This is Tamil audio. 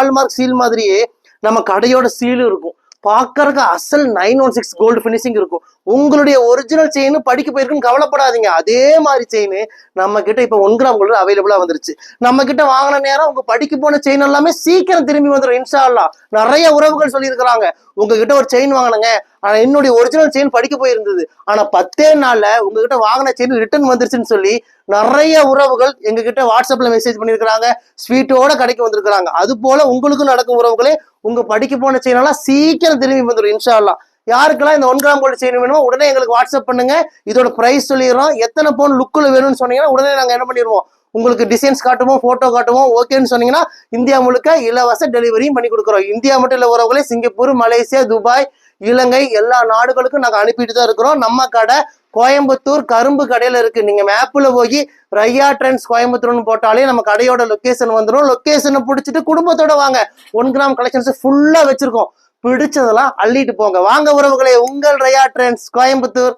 ஹால்மார்க் சீல் மாதிரியே நம்ம கடையோட சீலும் இருக்கும். பாக்கறதுக்கு அசல் 916 கோல்டு பினிஷிங் இருக்கும். உங்களுடைய ஒரிஜினல் செயின் படிக்க போயிருக்குன்னு கவலைப்படாதீங்க. அதே மாதிரி செயின் நம்ம கிட்ட இப்ப 1 கிராம் கோல்டு அவைலபிளா வந்துருச்சு. நம்ம கிட்ட வாங்கின நேரம் உங்க படிக்க போன செயின் எல்லாமே சீக்கிரம் திரும்பி வந்துடும் இன்ஷா அல்லாஹ். நிறைய உறவுகள் சொல்லியிருக்கிறாங்க, உங்ககிட்ட ஒரு செயின் வாங்கினங்க, ஆனா என்னுடைய ஒரிஜினல் செயின் படிக்க போயிருந்தது, ஆனா 10 நாள்ல உங்ககிட்ட வாங்கின செயின் ரிட்டர்ன் வந்துருச்சுன்னு சொல்லி நிறைய உறவுகள் எங்க கிட்ட வாட்ஸ்அப்ல மெசேஜ் பண்ணிருக்காங்க, ஸ்வீட்டோட கடைக்கு வந்திருக்காங்க. அது போல உங்களுக்கும் நடக்கும் உறவுகளே. உங்க படிக்க போன செயின் எல்லாம் சீக்கிரம் திரும்பி வந்துடும் இன்ஷா அல்லாஹ். யாருக்கெல்லாம் இந்த 1 கிராம் கோல்டு செயின் வேணுமோ உடனே எங்களுக்கு வாட்ஸ்அப் பண்ணுங்க. இதோட பிரைஸ் சொல்லிடுறோம். எத்தனை பவுன் லுக்குல வேணும்னு சொன்னீங்கன்னா உடனே நாங்க என்ன பண்ணிடுவோம், உங்களுக்கு டிசைன்ஸ் காட்டுவோம், போட்டோ காட்டுவோம். ஓகேன்னு சொன்னீங்கன்னா இந்தியா முழுக்க இலவச டெலிவரியும் பண்ணி கொடுக்குறோம். இந்தியா மட்டும் இல்ல உறவுகளே, சிங்கப்பூர், மலேசியா, துபாய், இலங்கை எல்லா நாடுகளுக்கும் நாங்க அனுப்பிட்டு தான் இருக்கிறோம். நம்ம கடை கோயம்புத்தூர் கரும்பு கடையில இருக்கு. நீங்க மேப்ல போய் ரையா ட்ரெண்ட்ஸ் கோயம்புத்தூர்னு போட்டாலே நம்ம கடையோட லொகேஷன் வந்துடும். லொகேஷனை பிடிச்சிட்டு குடும்பத்தோட வாங்க. 1 கிராம் கலெக்ஷன்ஸ் ஃபுல்லா வச்சிருக்கோம். பிடிச்சதெல்லாம் அள்ளிட்டு போங்க. வாங்க உறவுகளே, உங்கள் ரையா ட்ரெண்ட்ஸ் கோயம்புத்தூர்.